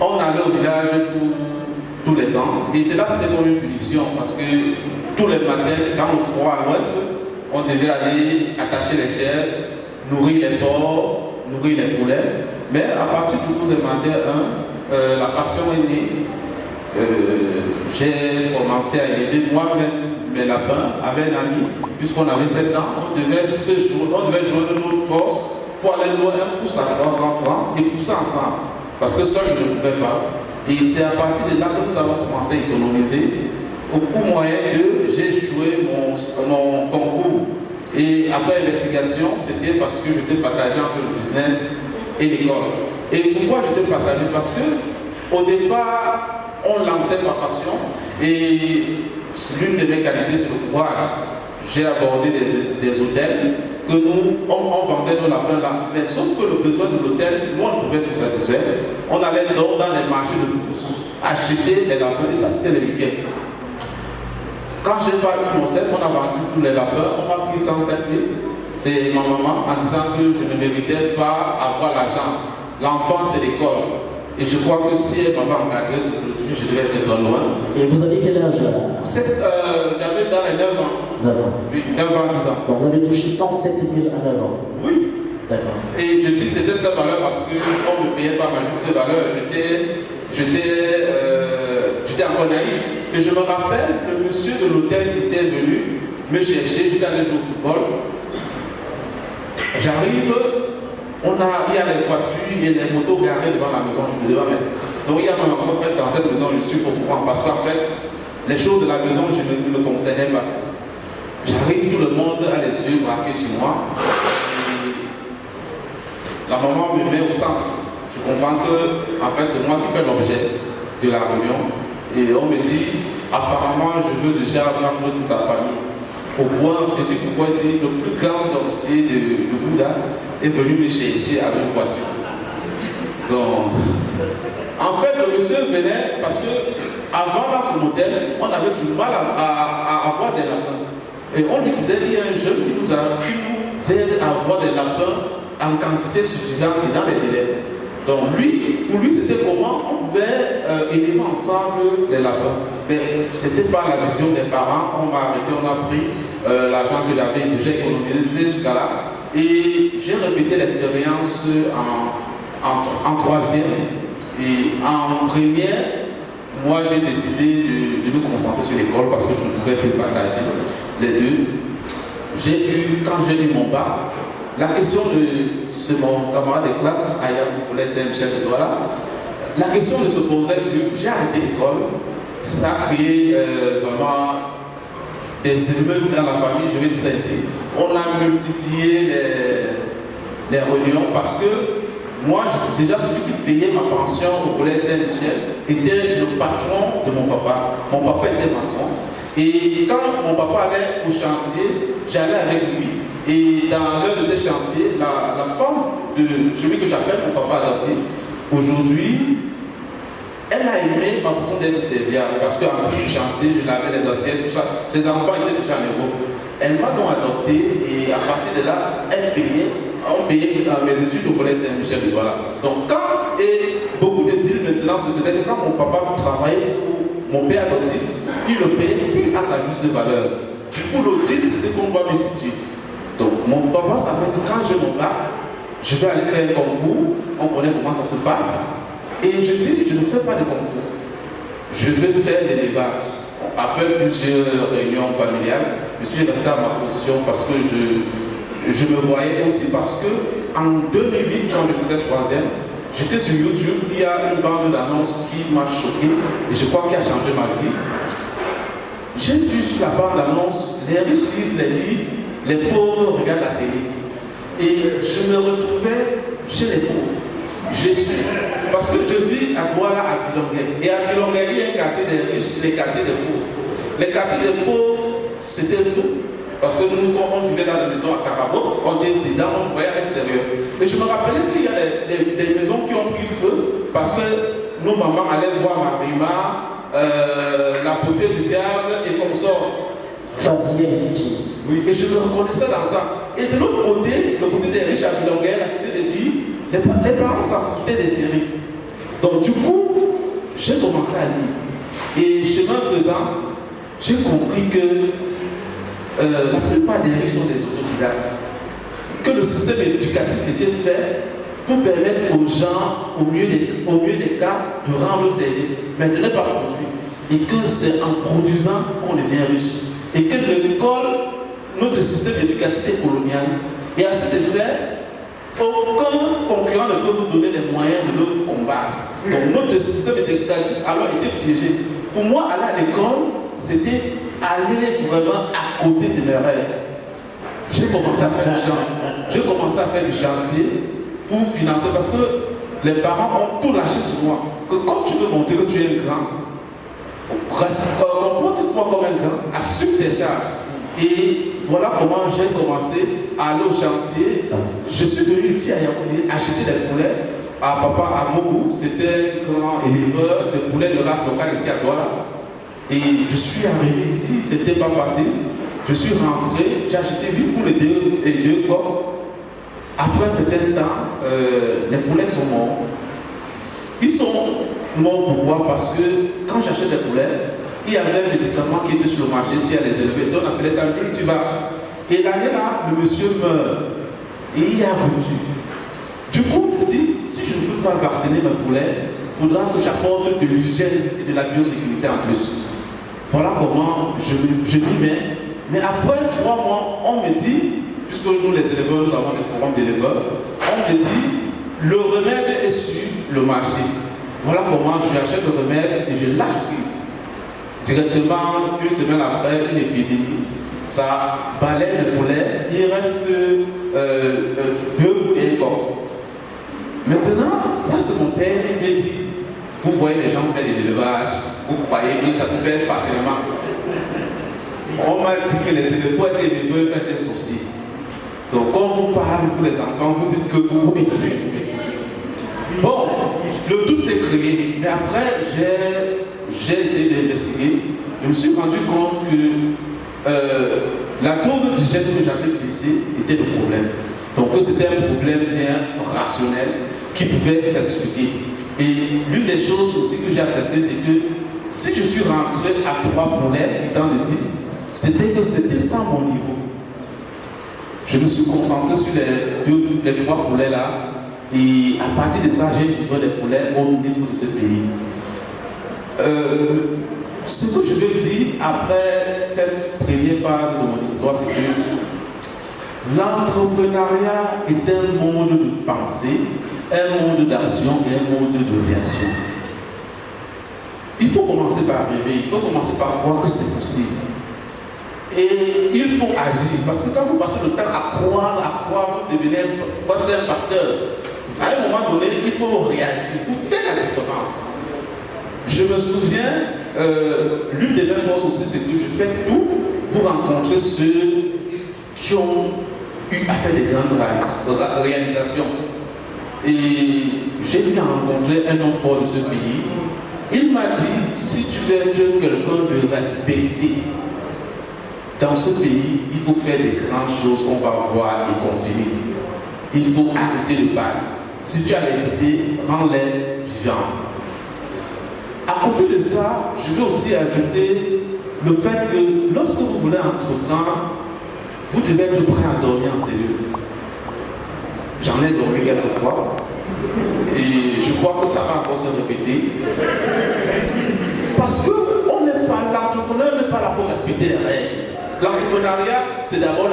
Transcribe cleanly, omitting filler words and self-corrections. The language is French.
on allait au village tous les ans. Et c'est là c'était comme une punition parce que tous les matins, quand on froid à l'ouest, on devait aller attacher les chèvres, nourrir les porcs, nourrir les poulets. Mais à partir du coup, c'est mandé la passion est née. J'ai commencé à élever moi-même mes lapins avec un ami, puisqu'on avait 7 ans, on devait jouer de notre force pour aller louer un pouce à 300 francs et pousser ensemble. Parce que seul je ne pouvais pas. Et c'est à partir de là que nous avons commencé à économiser. Au coût moyen j'ai joué mon concours. Et après investigation, c'était parce que j'étais partagé entre le business et l'école. Et pourquoi j'étais partagé? Parce que au départ, on lançait ma passion et l'une de mes qualités, c'est le courage. J'ai abordé des hôtels que on vendait nos lapins là. Mais sauf que le besoin de l'hôtel, nous on ne pouvait plus satisfaire. On allait donc dans les marchés de course, acheter des lapins et ça c'était le week-end. Quand j'ai pas eu mon chef, on a vendu tous les lapins, on m'a pris 107 000. C'est ma maman en disant que je ne méritais pas avoir l'argent. L'enfant c'est l'école. Et je crois que si elle m'avait encadré, je devais être loin. Et vous aviez quel âge? J'avais dans les 9 ans. 9 ans. Oui, 9 ans, 10 ans. Donc vous avez touché 107 000 à 9 ans. Oui. D'accord. Et je dis c'était cette valeur parce qu'on ne me payait pas ma juste valeur. J'étais encore naïf. Et je me rappelle, le monsieur de l'hôtel était venu me chercher, j'étais allé jouer au football. J'arrive. Il y a les voitures et les motos garées devant la maison, je me devais mettre. Donc il y a même encore fait dans cette maison, je suis pour pouvoir, parce qu'en fait, les choses de la maison, je ne me concernais pas. J'arrive, tout le monde a les yeux braqués sur moi. La maman me met au centre. Je comprends que, en fait, c'est moi qui fais l'objet de la réunion. Et on me dit, apparemment, je veux déjà vendre toute la famille. Au point, je dis pourquoi il dit, le plus grand sorcier de Bouddha est venu me chercher avec une voiture. Donc, en fait, le monsieur venait parce que avant dans son hôtel, on avait du mal à avoir des lapins. Et on lui disait, il y a un jeune qui nous aide à avoir des lapins en quantité suffisante et dans les délais. Donc pour lui, c'était comment on pouvait élever ensemble les lapins. Mais ce n'était pas la vision des parents. On m'a arrêté, on a pris l'argent que j'avais déjà économisé jusqu'à là. Et j'ai répété l'expérience en troisième. Et en première, moi j'ai décidé de me concentrer sur l'école parce que je ne pouvais plus partager les deux. Quand j'ai eu mon bac, la question de mon camarade de classe, Aya Moufoulé Saint-Michel de Douala, la question ne se posait plus. J'ai arrêté l'école. Ça a créé vraiment des émeutes dans la famille, je vais dire ça ici. On a multiplié les réunions parce que moi, déjà celui qui payait ma pension au collège Saint-Michel était le patron de mon papa. Mon papa était maçon. Et quand mon papa allait au chantier, j'allais avec lui. Et dans l'un de ces chantiers, la femme de celui que j'appelle mon papa adoptif, aujourd'hui, elle a aimé ma façon d'être serviable parce qu'en plus du chantier, je lavais les assiettes, tout ça. Ses enfants étaient déjà en Europe. Elle m'a donc adopté et à partir de là, on payait mes études au collège Saint-Michel de Douala. Donc beaucoup de deals maintenant se faisaient que quand mon papa travaillait pour mon père adoptif, il le payait plus à sa juste valeur. Du coup, le deal, c'était qu'on doit me situer. Donc, mon papa savait que quand je me bats, je vais aller faire un concours, on connaît comment ça se passe. Et je dis, je ne fais pas de concours. Je vais faire des débats. Après plusieurs réunions familiales, je suis resté à ma position parce que je me voyais aussi parce que en 2008, quand je faisais troisième, j'étais sur YouTube, il y a une bande d'annonces qui m'a choqué et je crois qu'il a changé ma vie. J'ai vu sur la bande d'annonces, les riches lisent les livres, les pauvres regardent la télé. Et je me retrouvais chez les pauvres. Parce que je vis à Douala, à Pilongué. Et à Pilongué, il y a un quartier des riches, les quartiers des pauvres. Les quartiers des pauvres, c'était nous. Parce que nous, quand on vivait dans la maison à Carabo, on était dedans, on voyait à l'extérieur. Et je me rappelais qu'il y a des maisons qui ont pris feu parce que nos mamans allaient voir Marima, la beauté du diable et comme ça. Oui, et je me reconnaissais dans ça. Et de l'autre côté, le côté des riches à Bilongué, la cité de Bi, les parents s'en foutaient des séries. Donc du coup, à lire. Et chemin faisant, j'ai compris que la plupart des riches sont des autodidactes. Que le système éducatif était fait pour permettre aux gens, au mieux des cas, de rendre service, mais de ne pas produire. Et que c'est en produisant qu'on devient riche. Et que l'école, notre système éducatif est colonial. Et à cet effet, aucun concurrent ne peut vous donner les moyens de le combattre. Donc notre système éducatif alors était piégé. Pour moi, aller à l'école, c'était aller vraiment à côté de mes rêves. J'ai commencé à faire du chantier pour financer, parce que les parents ont tout lâché sur moi. Que quand tu veux montrer que tu es un grand, comporte-toi comme un grand, assume tes charges. Et voilà comment j'ai commencé à aller au chantier. Je suis venu ici à Yaoundé acheter des poulets à papa à Mogu. C'était un grand éleveur de poulets de race locale ici à Douala. Et je suis arrivé ici, c'était pas facile. Je suis rentré, j'ai acheté 8 poules et 2 coques. Après un certain temps, les poulets sont morts. Ils sont morts pourquoi? Parce que quand j'achète des poulets, il y avait un médicament qui était sur le marché, qui a les élevés, on appelait ça Multivax. Et l'année-là, le monsieur meurt. Et il y a rupture. Du coup, je dis, si je ne peux pas vacciner mes poulets, il faudra que j'apporte de l'hygiène et de la biosécurité en plus. Voilà comment je m'y mets. Mais après 3 mois, on me dit, puisque nous les éleveurs, nous avons des forums d'éleveurs, on me dit, le remède est sur le marché. Voilà comment je achète le remède et je lâche prise. Directement, une semaine après, une épidémie, ça balaie le poulet, il reste 2 poulets et corps. Maintenant, ça c'est mon père qui me dit, vous voyez les gens faire de l'élevage, vous croyez que ça se fait facilement. On m'a dit que les éleveurs et les éleveurs font des soucis. Donc quand vous parlez pour les enfants, vous dites que vous maîtrisez. Bon, le doute s'est créé, mais après j'ai essayé d'investiguer. Je me suis rendu compte que la dose d'hygiène que j'avais glissée était le problème. Donc c'était un problème bien rationnel qui pouvait s'expliquer. Et l'une des choses aussi que j'ai acceptées, c'est que si je suis rentré à 3 poulets dans le 10, c'était que c'était sans mon niveau. Je me suis concentré sur les 3 poulets là, et à partir de ça, j'ai livré les poulets au ministre de ce pays. Ce que je veux dire après cette première phase de mon histoire, c'est que l'entrepreneuriat est un monde de pensée, un monde d'action et un monde de réaction. Il faut commencer par rêver, il faut commencer par croire que c'est possible. Et il faut agir, parce que quand vous passez le temps à croire, vous devenez un pasteur. À un moment donné, il faut réagir pour faire la différence. Je me souviens, l'une des mes forces aussi, c'est que je fais tout pour rencontrer ceux qui ont eu à faire des grandes réalisations. Et j'ai pu rencontrer un homme fort de ce pays. Il m'a dit, si tu veux être quelqu'un de respecté dans ce pays, il faut faire des grandes choses qu'on va voir et confirmer. Il faut arrêter le mal. Si tu as les idées, rends-les vivantes. À côté de ça, je veux aussi ajouter le fait que lorsque vous voulez entreprendre, vous devez être prêt à dormir en cellule. J'en ai dormi quelques fois et je crois que ça va encore se répéter. Parce que l'entrepreneur n'est pas là pour respecter les règles. L'entrepreneuriat, c'est d'abord la